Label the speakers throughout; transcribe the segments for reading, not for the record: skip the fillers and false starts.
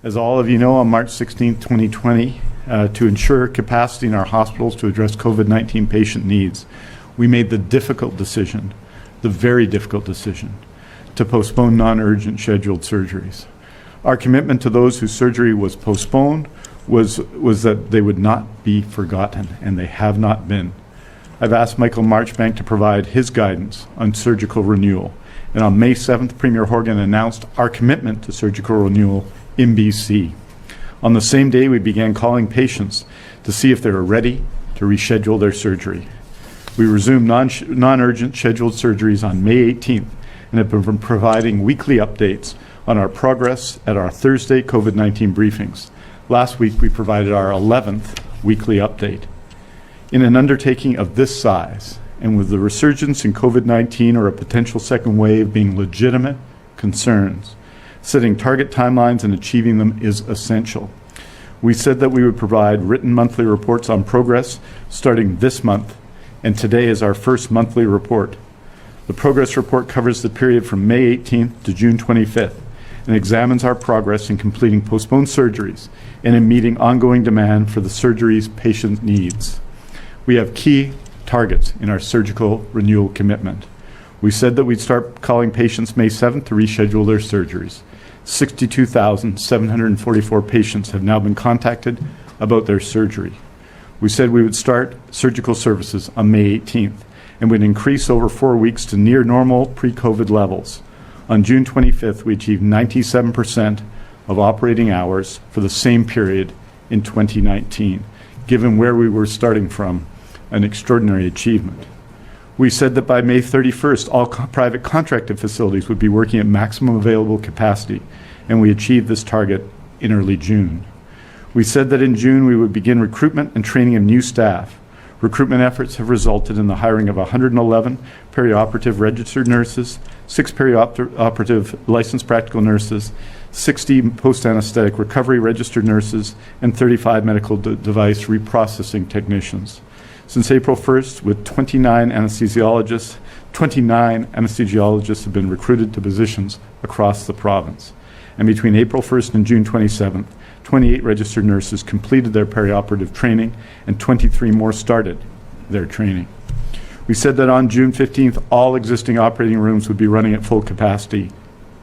Speaker 1: As all of you know, on March 16, 2020, to ensure capacity in our hospitals to address COVID-19 patient needs, we made the difficult decision, the very difficult decision, to postpone non-urgent scheduled surgeries. Our commitment to those whose surgery was postponed was that they would not be forgotten, and they have not been. I've asked Michael Marchbank to provide his guidance on surgical renewal, and on May 7th, Premier Horgan announced our commitment to surgical renewal in BC. On the same day, we began calling patients to see if they were ready to reschedule their surgery. We resumed non-urgent scheduled surgeries on May 18th and have been providing weekly updates on our progress at our Thursday COVID-19 briefings. Last week, we provided our 11th weekly update. In an undertaking of this size, and with the resurgence in COVID-19 or a potential second wave being legitimate concerns, setting target timelines and achieving them is essential. We said that we would provide written monthly reports on progress starting this month, and today is our first monthly report. The progress report covers the period from May 18th to June 25th and examines our progress in completing postponed surgeries and in meeting ongoing demand for the surgeries patient needs. We have key targets in our surgical renewal commitment. We said that we'd start calling patients May 7th to reschedule their surgeries. 62,744 patients have now been contacted about their surgery. We said we would start surgical services on May 18th and would increase over 4 weeks to near normal pre-COVID levels. On June 25th, we achieved 97% of operating hours for the same period in 2019. Given where we were starting from, an extraordinary achievement. We said that by May 31st, all private contracted facilities would be working at maximum available capacity, and we achieved this target in early June. We said that in June we would begin recruitment and training of new staff. Recruitment efforts have resulted in the hiring of 111 perioperative registered nurses, 6 perioperative licensed practical nurses, 60 post-anesthetic recovery registered nurses, and 35 medical device reprocessing technicians. Since April 1st, with 29 anesthesiologists have been recruited to positions across the province. And between April 1st and June 27th, 28 registered nurses completed their perioperative training and 23 more started their training. We said that on June 15th, all existing operating rooms would be running at full capacity,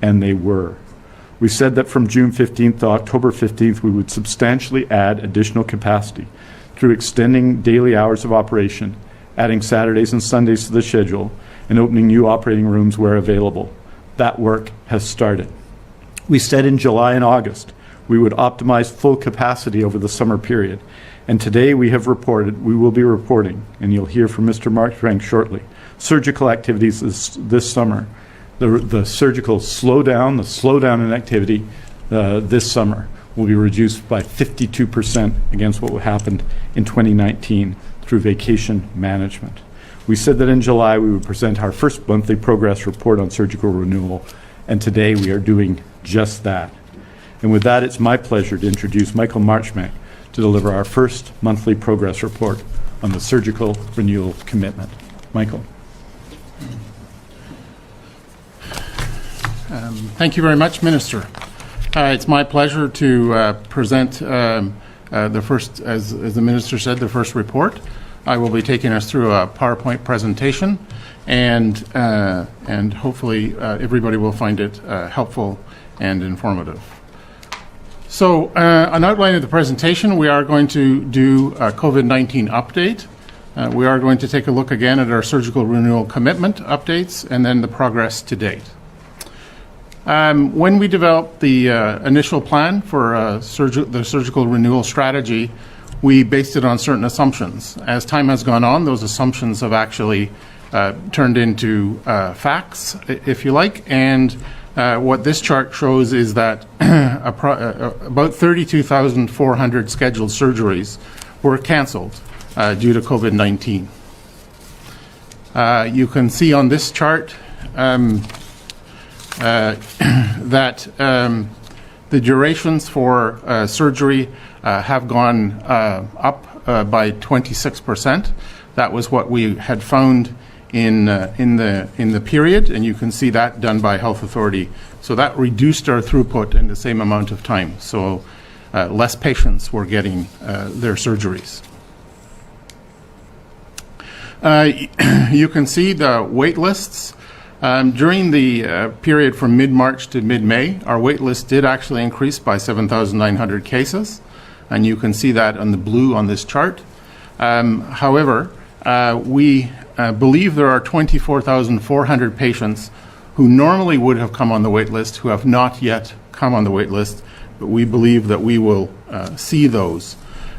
Speaker 1: and they were. We said that from June 15th to October 15th, we would substantially add additional capacity through extending daily hours of operation, adding Saturdays and Sundays to the schedule, and opening new operating rooms where available. That work has started. We said in July and August we would optimize full capacity over the summer period, and today we will be reporting, and you'll hear from Mr. Marchbank shortly, surgical activities this summer. The surgical slowdown in activity this summer will be reduced by 52% against what happened in 2019 through vacation management. We said that in July we would present our first monthly progress report on surgical renewal, and today we are doing just that. And with that, it's my pleasure to introduce Michael Marchbank to deliver our first monthly progress report on the surgical renewal commitment. Michael.
Speaker 2: Thank you very much, Minister. It's my pleasure to present the first, as the Minister said, the first report. I will be taking us through a PowerPoint presentation, and hopefully everybody will find it helpful and informative. So, an outline of the presentation, we are going to do a COVID-19 update. We are going to take a look again at our surgical renewal commitment updates, and then the progress to date. When we developed the initial plan for the surgical renewal strategy, we based it on certain assumptions. As time has gone on, those assumptions have actually turned into facts, if you like, and what this chart shows is that about 32,400 scheduled surgeries were cancelled due to COVID-19. You can see on this chart that the durations for surgery have gone up by 26%. That was what we had found in the period, and you can see that done by health authority So that reduced our throughput in the same amount of time. So less patients were getting their surgeries. You can see the wait lists. During the period from mid-March to mid-May, our wait list did actually increase by 7,900 cases, and you can see that on the blue on this chart. However, we believe there are 24,400 patients who normally would have come on the wait list who have not yet come on the wait list, but we believe that we will see those.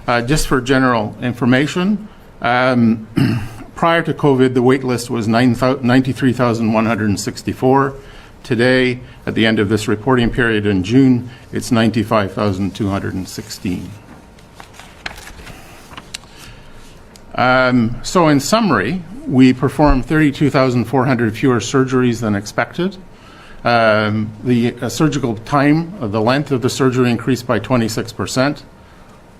Speaker 2: Just for general information, prior to COVID, the wait list was 93,164. Today, at the end of this reporting period in June, it's 95,216. So in summary, we performed 32,400 fewer surgeries than expected. The surgical time, the length of the surgery increased by 26%.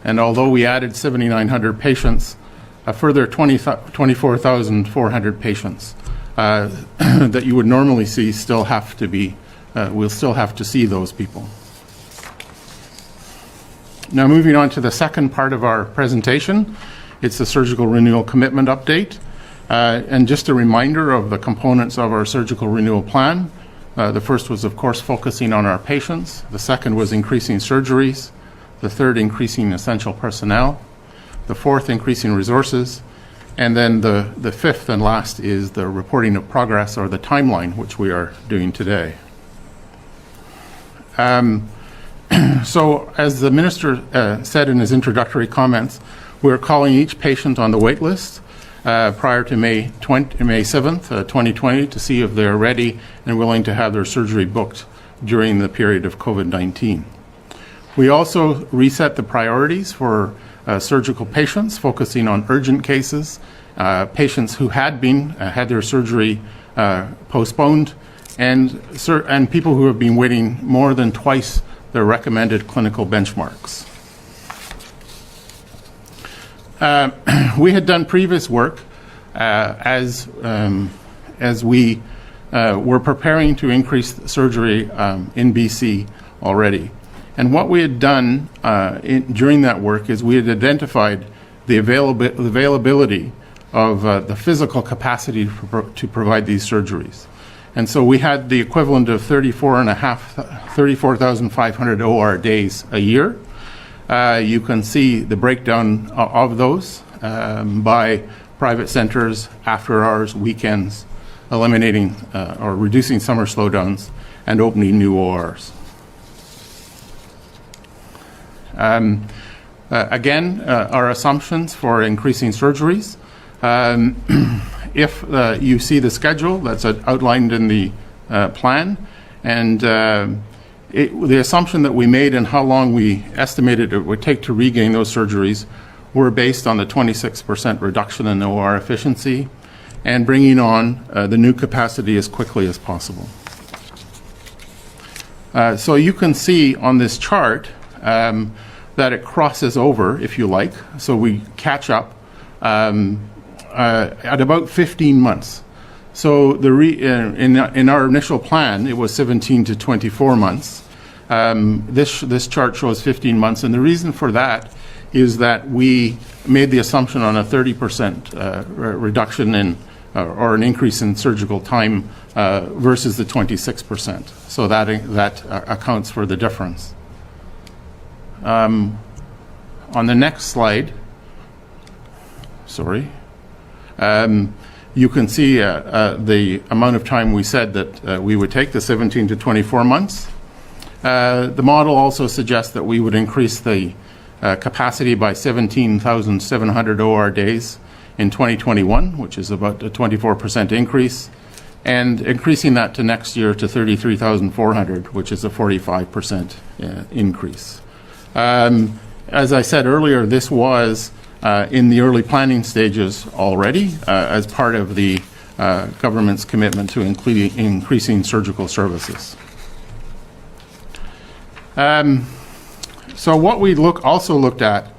Speaker 2: And although we added 7,900 patients, a further 24,400 patients that you would normally see still have to be, we'll still have to see those people. Now moving on to the second part of our presentation, it's the surgical renewal commitment update. And just a reminder of the components of our surgical renewal plan. The first was, of course, focusing on our patients. The second was increasing surgeries. The third, increasing essential personnel. The fourth, increasing resources. And then the fifth and last is the reporting of progress, or the timeline, which we are doing today. So as the Minister said in his introductory comments, we're calling each patient on the wait list prior to May 7th, 2020, to see if they're ready and willing to have their surgery booked during the period of COVID-19. We also reset the priorities for surgical patients, focusing on urgent cases, patients who had their surgery postponed, and people who have been waiting more than twice their recommended clinical benchmarks. We had done previous work as we were preparing to increase surgery in BC already. And what we had done during that work is we had identified the availability of the physical capacity to provide these surgeries. And so we had the equivalent of 34,500 OR days a year. You can see the breakdown of those by private centers, after hours, weekends, eliminating or reducing summer slowdowns, and opening new ORs. Again, our assumptions for increasing surgeries. If you see the schedule that's outlined in the plan, and the assumption that we made and how long we estimated it would take to regain those surgeries were based on the 26% reduction in OR efficiency and bringing on the new capacity as quickly as possible. So you can see on this chart that it crosses over, if you like. So we catch up at about 15 months. So in our initial plan, it was 17 to 24 months. This chart shows 15 months, and the reason for that is that we made the assumption on a 30% reduction in or an increase in surgical time versus the 26%. So that accounts for the difference. On the next slide, you can see the amount of time we said that we would take, the 17 to 24 months. The model also suggests that we would increase the capacity by 17,700 OR days in 2021, which is about a 24% increase, and increasing that to next year to 33,400, which is a 45% increase. As I said earlier, this was in the early planning stages already as part of the government's commitment to increasing surgical services. So what we also looked at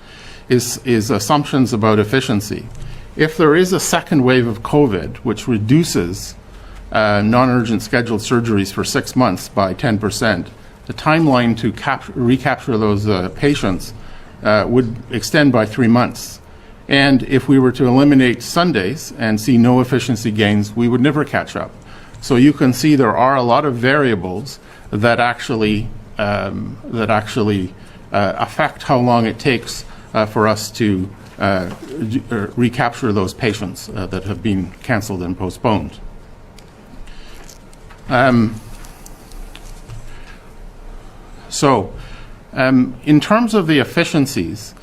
Speaker 2: is assumptions about efficiency. If there is a second wave of COVID, which reduces non-urgent scheduled surgeries for 6 months by 10%, the timeline to recapture those patients would extend by 3 months. And if we were to eliminate Sundays and see no efficiency gains, we would never catch up. So you can see there are a lot of variables that actually affect how long it takes for us to recapture those patients that have been canceled and postponed. In terms of the efficiencies,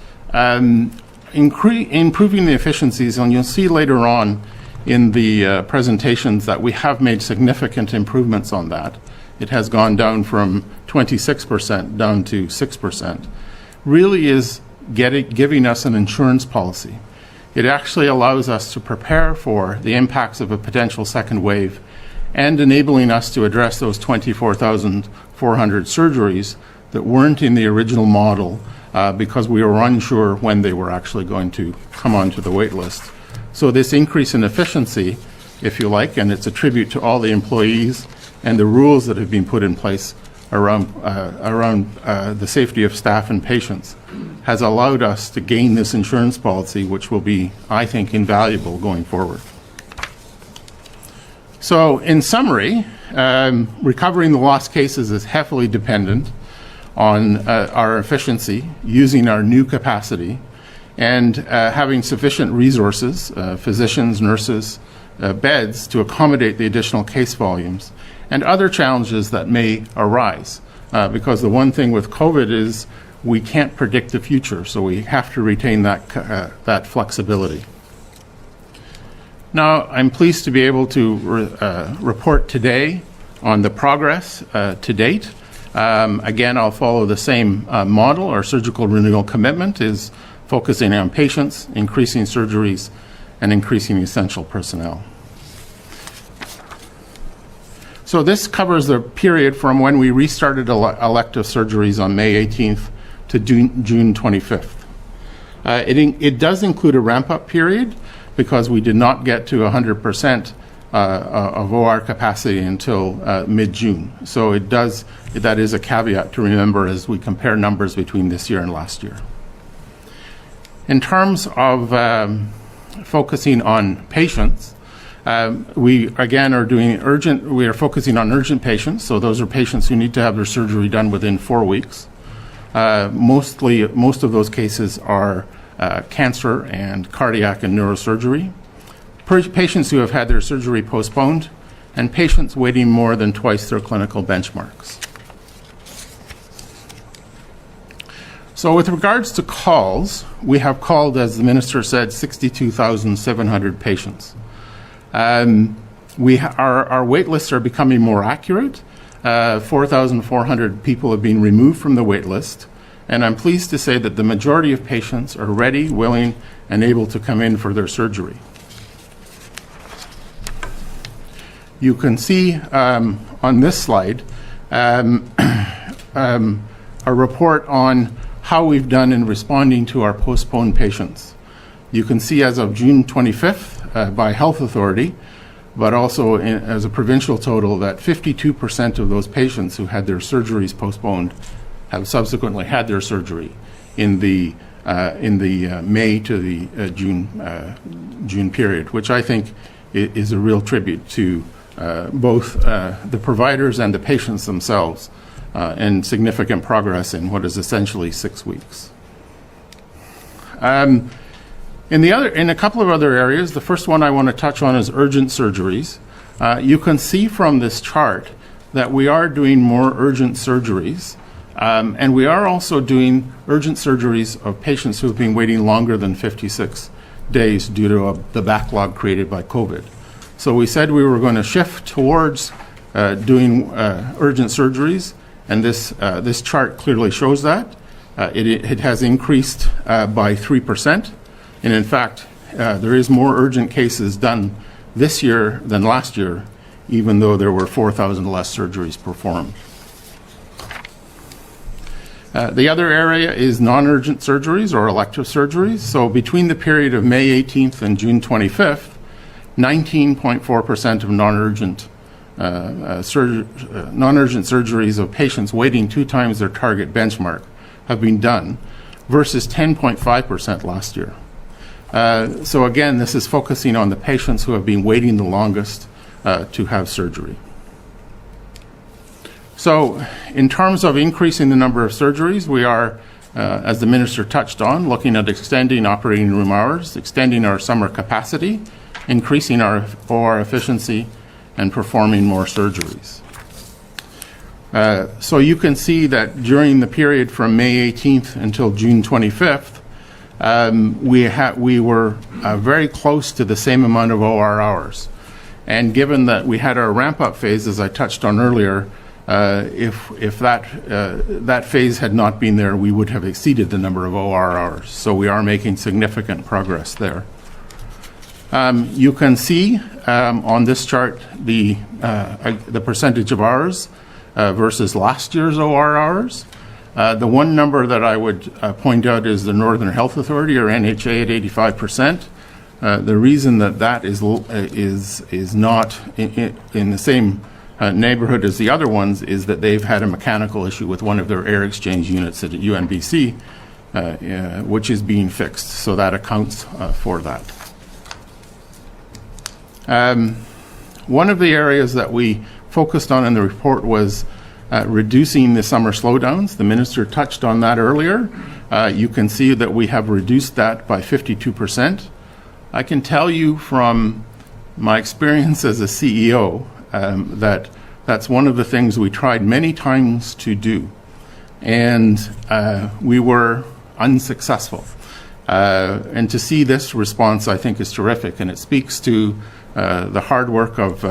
Speaker 2: improving the efficiencies, and you'll see later on in the presentations that we have made significant improvements on that. It has gone down from 26% down to 6%, really is giving us an insurance policy. It actually allows us to prepare for the impacts of a potential second wave and enabling us to address those 24,400 surgeries that weren't in the original model because we were unsure when they were actually going to come onto the wait list. So this increase in efficiency, if you like, and it's a tribute to all the employees and the rules that have been put in place around the safety of staff and patients, has allowed us to gain this insurance policy, which will be, I think, invaluable going forward. So in summary, recovering the lost cases is heavily dependent on our efficiency, using our new capacity, and having sufficient resources, physicians, nurses, beds to accommodate the additional case volumes and other challenges that may arise. Because the one thing with COVID is we can't predict the future, so we have to retain that flexibility. Now, I'm pleased to be able to report today on the progress to date. Again, I'll follow the same model. Our surgical renewal commitment is focusing on patients, increasing surgeries, and increasing essential personnel. So this covers the period from when we restarted elective surgeries on May 18th to June 25th. It does include a ramp-up period because we did not get to 100% of OR capacity until mid-June. So that is a caveat to remember as we compare numbers between this year and last year. In terms of focusing on patients, we again we are focusing on urgent patients. So those are patients who need to have their surgery done within 4 weeks. Most of those cases are cancer and cardiac and neurosurgery. Patients who have had their surgery postponed, and patients waiting more than twice their clinical benchmarks. So with regards to calls, we have called, as the Minister said, 62,700 patients. Our wait lists are becoming more accurate. 4,400 people have been removed from the wait list, and I'm pleased to say that the majority of patients are ready, willing, and able to come in for their surgery. You can see on this slide a report on how we've done in responding to our postponed patients. You can see as of June 25th by health authority, but also as a provincial total, that 52% of those patients who had their surgeries postponed have subsequently had their surgery in the May to the June period, which I think is a real tribute to both the providers and the patients themselves, and significant progress in what is essentially 6 weeks. In a couple of other areas, the first one I want to touch on is urgent surgeries. You can see from this chart that we are doing more urgent surgeries, and we are also doing urgent surgeries of patients who have been waiting longer than 56 days due to the backlog created by COVID. So we said we were going to shift towards doing urgent surgeries, and this chart clearly shows that. It has increased by 3%, and in fact, there is more urgent cases done this year than last year, even though there were 4,000 less surgeries performed. The other area is non-urgent surgeries or elective surgeries. So between the period of May 18th and June 25th, 19.4% of non-urgent non-urgent surgeries of patients waiting 2 times their target benchmark have been done versus 10.5% last year. So again, this is focusing on the patients who have been waiting the longest to have surgery. So in terms of increasing the number of surgeries, we are, as the Minister touched on, looking at extending operating room hours, extending our summer capacity, increasing our OR efficiency, and performing more surgeries. So you can see that during the period from May 18th until June 25th, we were very close to the same amount of OR hours. And given that we had our ramp-up phase, as I touched on earlier, if that phase had not been there, we would have exceeded the number of OR hours. So we are making significant progress there. You can see on this chart the percentage of hours versus last year's OR hours. The one number that I would point out is the Northern Health Authority, or NHA, at 85%. The reason that is not in the same neighborhood as the other ones is that they've had a mechanical issue with one of their air exchange units at UNBC, which is being fixed. So that accounts for that. One of the areas that we focused on in the report was reducing the summer slowdowns. The Minister touched on that earlier. You can see that we have reduced that by 52%. I can tell you from my experience as a CEO that that's one of the things we tried many times to do, and we were unsuccessful. And to see this response, I think, is terrific, and it speaks to the hard work of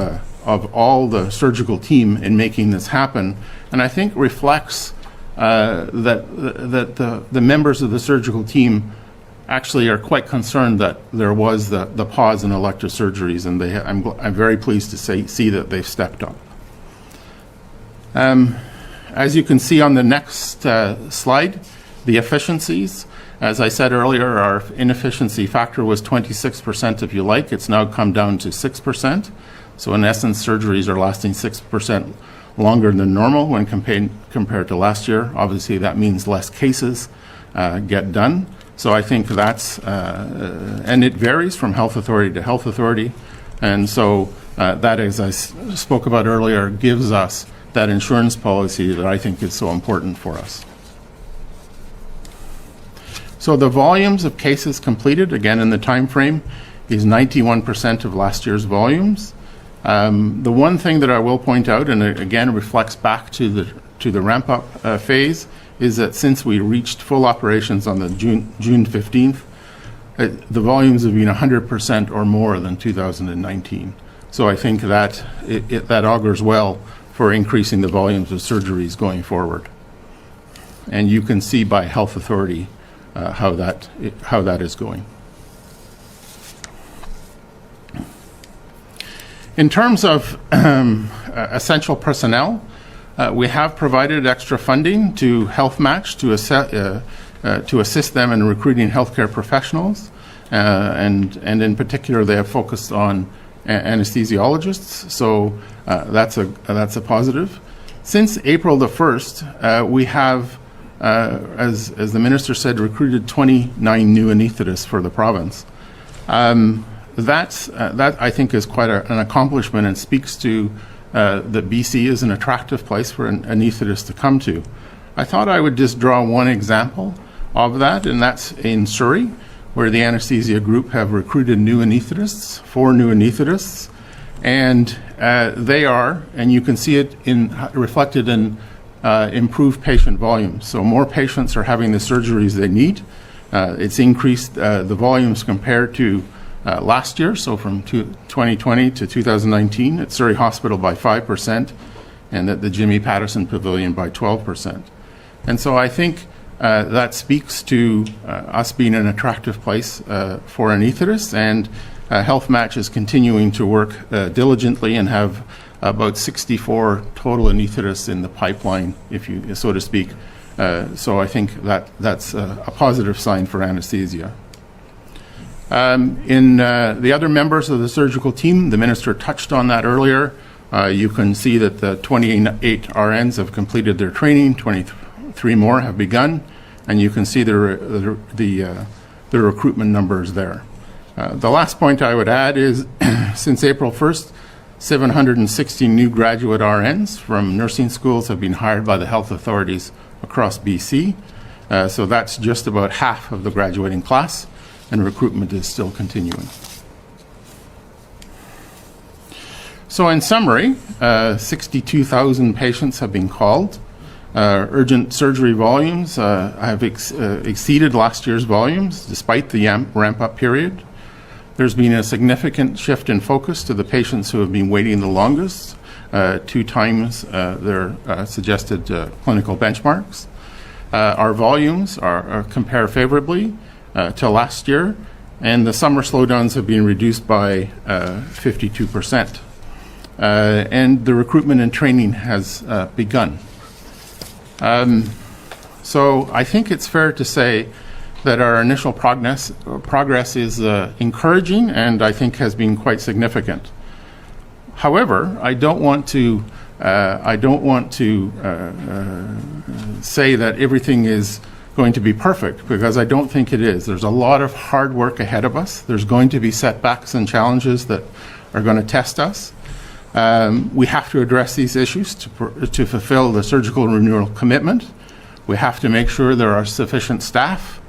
Speaker 2: all the surgical team in making this happen, and I think reflects that the members of the surgical team actually are quite concerned that there was the pause in elective surgeries, and I'm very pleased to see that they've stepped up. As you can see on the next slide, the efficiencies. As I said earlier, our inefficiency factor was 26%, if you like. It's now come down to 6%. So in essence, surgeries are lasting 6% longer than normal when compared to last year. Obviously, that means less cases get done. So I think that's, and it varies from health authority to health authority. And so that, as I spoke about earlier, gives us that insurance policy that I think is so important for us. So the volumes of cases completed, again in the time frame, is 91% of last year's volumes. The one thing that I will point out, and it again reflects back to the ramp-up phase, is that since we reached full operations on the June 15th, the volumes have been 100% or more than 2019. So I think that that augurs well for increasing the volumes of surgeries going forward. And you can see by health authority how that is going. In terms of essential personnel, we have provided extra funding to Health Match to assist them in recruiting healthcare professionals, and in particular, they have focused on anesthesiologists. So that's a positive. Since April the 1st, we have, as the Minister said, recruited 29 new anesthetists for the province. That I think is quite an accomplishment and speaks to that BC is an attractive place for an anesthetist to come to. I thought I would just draw one example of that, and that's in Surrey, where the anesthesia group have recruited new anesthetists, 4 new anesthetists, and they are, and you can see it reflected in improved patient volumes. So more patients are having the surgeries they need. It's increased the volumes compared to last year, so from 2020 to 2019 at Surrey Hospital by 5%, and at the Jimmy Patterson Pavilion by 12%. And so I think that speaks to us being an attractive place for anesthetists, and Health Match is continuing to work diligently and have about 64 total anesthetists in the pipeline, if you so to speak. So I think that's a positive sign for anesthesia. In the other members of the surgical team, the Minister touched on that earlier. You can see that the 28 RNs have completed their training, 23 more have begun, and you can see the recruitment numbers there. The last point I would add is since April 1st, 760 new graduate RNs from nursing schools have been hired by the health authorities across BC. So that's just about half of the graduating class, and recruitment is still continuing. So in summary, 62,000 patients have been called. Urgent surgery volumes have exceeded last year's volumes despite the ramp-up period. There's been a significant shift in focus to the patients who have been waiting the longest, 2 times their suggested clinical benchmarks. Our volumes compare favorably to last year, and the summer slowdowns have been reduced by 52%. And the recruitment and training has begun. So I think it's fair to say that our initial progress is encouraging and I think has been quite significant. However, I don't want to say that everything is going to be perfect, because I don't think it is. There's a lot of hard work ahead of us. There's going to be setbacks and challenges that are going to test us. We have to address these issues to fulfill the surgical renewal commitment. We have to make sure there are sufficient staff.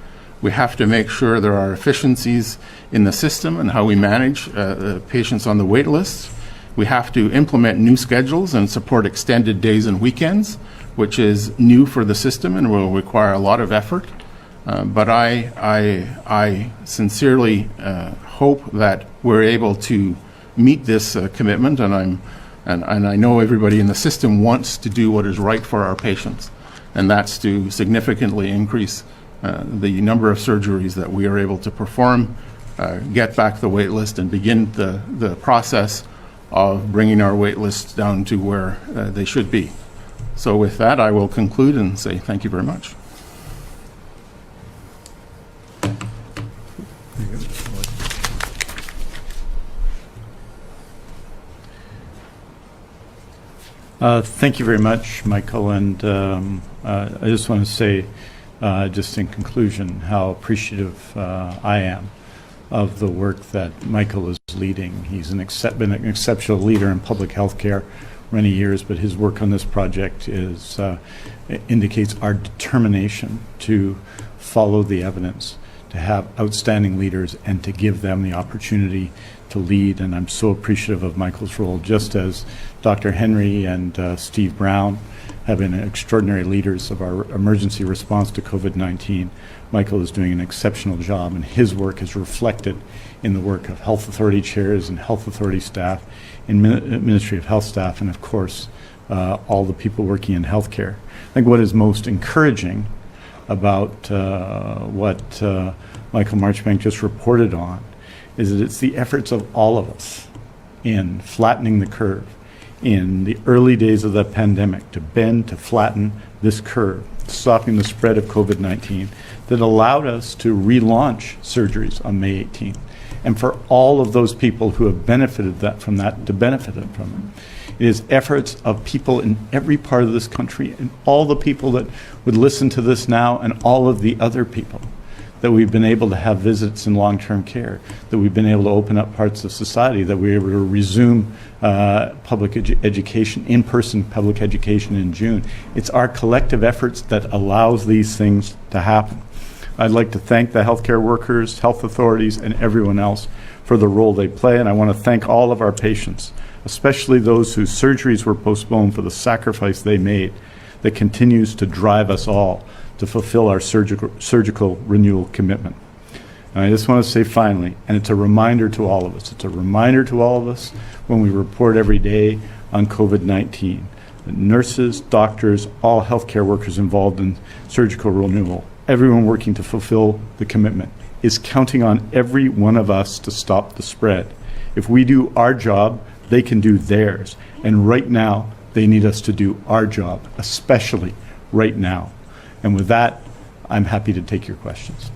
Speaker 2: We have to make sure there are efficiencies in the system and how we manage the patients on the wait list. We have to implement new schedules and support extended days and weekends, which is new for the system and will require a lot of effort. But I sincerely hope that we're able to meet this commitment, and I know everybody in the system wants to do what is right for our patients, and that's to significantly increase the number of surgeries that we are able to perform, get back the wait list, and begin the process of bringing our wait lists down to where they should be. So with that, I will conclude and say thank you very much.
Speaker 1: Thank you very much, Michael, and I just want to say, just in conclusion, how appreciative I am of the work that Michael is leading. He's been an exceptional leader in public health care for many years, but his work on this project indicates our determination to follow the evidence, to have outstanding leaders, and to give them the opportunity to lead. And I'm so appreciative of Michael's role, just as Dr. Henry and Steve Brown have been extraordinary leaders of our emergency response to COVID-19. Michael is doing an exceptional job, and his work is reflected in the work of health authority chairs and health authority staff, in Ministry of Health staff, and of course, all the people working in healthcare. I think what is most encouraging about what Michael Marchbank just reported on is that it's the efforts of all of us in flattening the curve in the early days of the pandemic to bend, to flatten this curve, stopping the spread of COVID-19, that allowed us to relaunch surgeries on May 18th. And for all of those people who have benefited from that to benefit from it. It is efforts of people in every part of this country, and all the people that would listen to this now, and all of the other people, that we've been able to have visits in long-term care, that we've been able to open up parts of society, that we're able to resume public education, in-person public education in June. It's our collective efforts that allows these things to happen. I'd like to thank the healthcare workers, health authorities, and everyone else for the role they play, and I want to thank all of our patients, especially those whose surgeries were postponed, for the sacrifice they made that continues to drive us all to fulfill our surgical renewal commitment. And I just want to say finally, and it's a reminder to all of us, when we report every day on COVID-19, that nurses, doctors, all healthcare workers involved in surgical renewal, everyone working to fulfill the commitment, is counting on every one of us to stop the spread. If we do our job, they can do theirs. And right now, they need us to do our job, especially right now. And with that, I'm happy to take your questions.